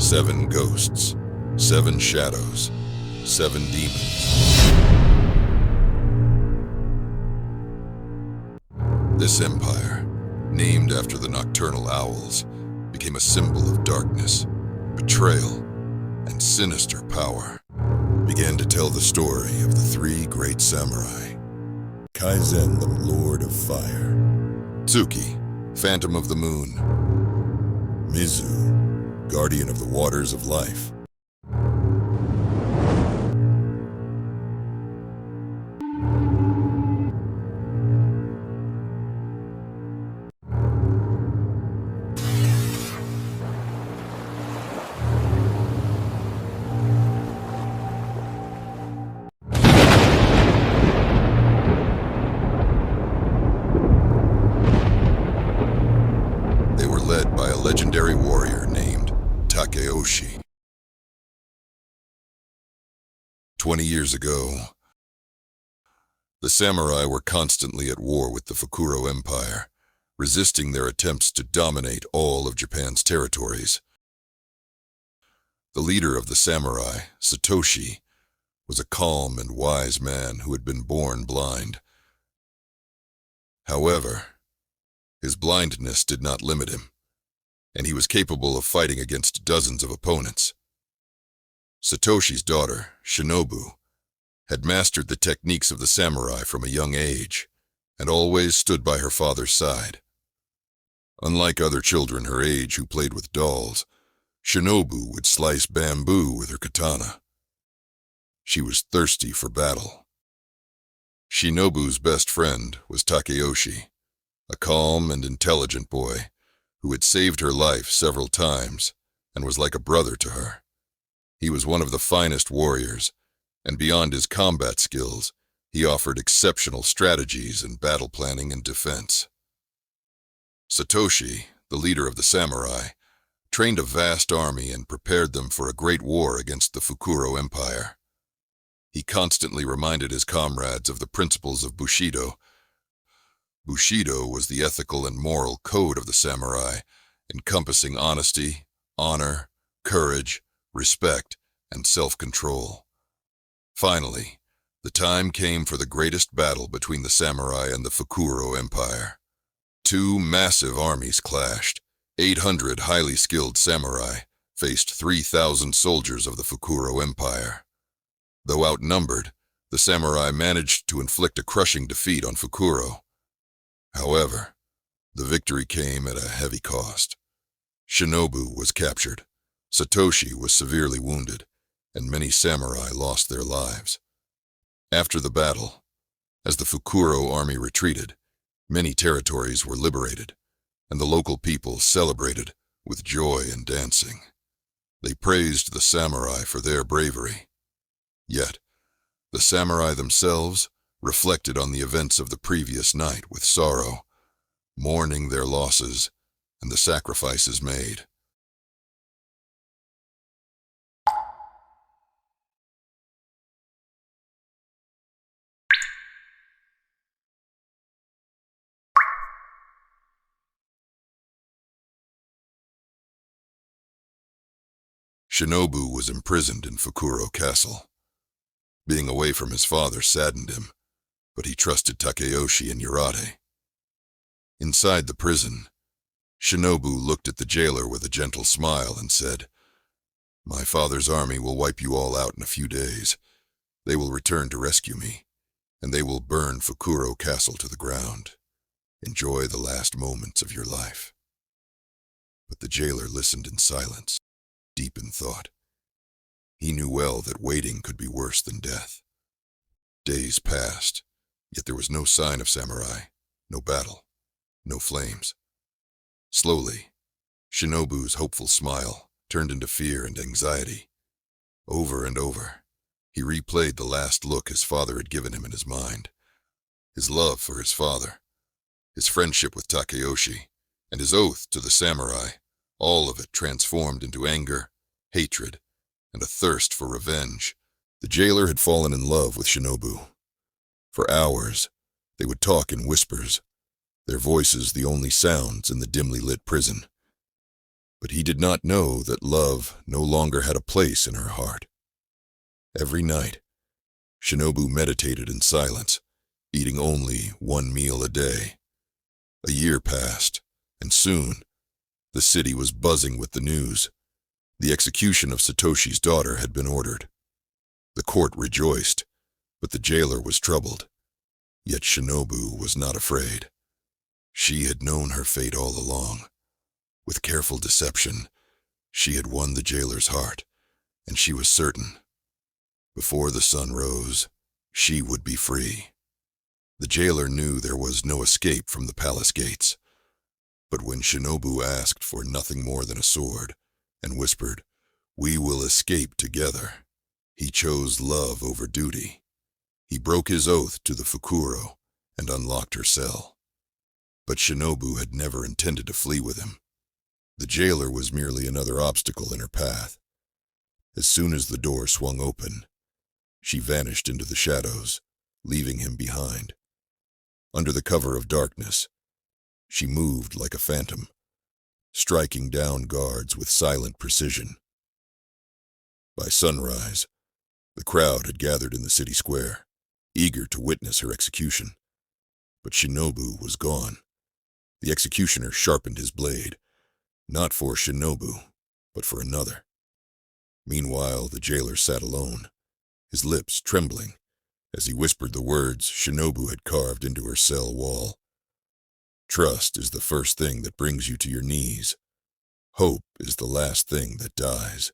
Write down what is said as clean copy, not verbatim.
7 ghosts, 7 shadows, 7 demons. This empire, named after the nocturnal owls, became a symbol of darkness, betrayal, and sinister power. Began to tell the story of the 3 great samurai. Kaizen, the Lord of Fire. Tsuki, Phantom of the Moon. Mizu, Guardian of the Waters of Life. Led by a legendary warrior named Takeyoshi. 20 years ago, the samurai were constantly at war with the Fukuro Empire, resisting their attempts to dominate all of Japan's territories. The leader of the samurai, Satoshi, was a calm and wise man who had been born blind. However, his blindness did not limit him, and he was capable of fighting against dozens of opponents. Satoshi's daughter, Shinobu, had mastered the techniques of the samurai from a young age, and always stood by her father's side. Unlike other children her age who played with dolls, Shinobu would slice bamboo with her katana. She was thirsty for battle. Shinobu's best friend was Takeyoshi, a calm and intelligent boy who had saved her life several times and was like a brother to her. He was one of the finest warriors, and beyond his combat skills, he offered exceptional strategies in battle planning and defense. Satoshi, the leader of the samurai, trained a vast army and prepared them for a great war against the Fukuro Empire. He constantly reminded his comrades of the principles of Bushido. Bushido was the ethical and moral code of the samurai, encompassing honesty, honor, courage, respect, and self-control. Finally, the time came for the greatest battle between the samurai and the Fukuro Empire. 2 massive armies clashed. 800 highly skilled samurai faced 3,000 soldiers of the Fukuro Empire. Though outnumbered, the samurai managed to inflict a crushing defeat on Fukuro. However, the victory came at a heavy cost. Shinobu was captured, Satoshi was severely wounded, and many samurai lost their lives. After the battle, as the Fukuro army retreated, many territories were liberated, and the local people celebrated with joy and dancing. They praised the samurai for their bravery. Yet, the samurai themselves reflected on the events of the previous night with sorrow, mourning their losses and the sacrifices made. Shinobu was imprisoned in Fukuro Castle. Being away from his father saddened him, but he trusted Takeyoshi and Yurate. Inside the prison, Shinobu looked at the jailer with a gentle smile and said, "My father's army will wipe you all out in a few days. They will return to rescue me, and they will burn Fukuro Castle to the ground. Enjoy the last moments of your life." But the jailer listened in silence, deep in thought. He knew well that waiting could be worse than death. Days passed, yet there was no sign of samurai, no battle, no flames. Slowly, Shinobu's hopeful smile turned into fear and anxiety. Over and over, he replayed the last look his father had given him in his mind. His love for his father, his friendship with Takeyoshi, and his oath to the samurai, all of it transformed into anger, hatred, and a thirst for revenge. The jailer had fallen in love with Shinobu. For hours, they would talk in whispers, their voices the only sounds in the dimly lit prison. But he did not know that love no longer had a place in her heart. Every night, Shinobu meditated in silence, eating only one meal a day. A year passed, and soon, the city was buzzing with the news. The execution of Satoshi's daughter had been ordered. The court rejoiced, but the jailer was troubled. Yet Shinobu was not afraid. She had known her fate all along. With careful deception, she had won the jailer's heart, and she was certain. Before the sun rose, she would be free. The jailer knew there was no escape from the palace gates. But when Shinobu asked for nothing more than a sword, and whispered, "We will escape together," he chose love over duty. He broke his oath to the Fukuro and unlocked her cell. But Shinobu had never intended to flee with him. The jailer was merely another obstacle in her path. As soon as the door swung open, she vanished into the shadows, leaving him behind. Under the cover of darkness, she moved like a phantom, striking down guards with silent precision. By sunrise, the crowd had gathered in the city square, eager to witness her execution. But Shinobu was gone. The executioner sharpened his blade, not for Shinobu, but for another. Meanwhile, the jailer sat alone, his lips trembling, as he whispered the words Shinobu had carved into her cell wall. "Trust is the first thing that brings you to your knees. Hope is the last thing that dies."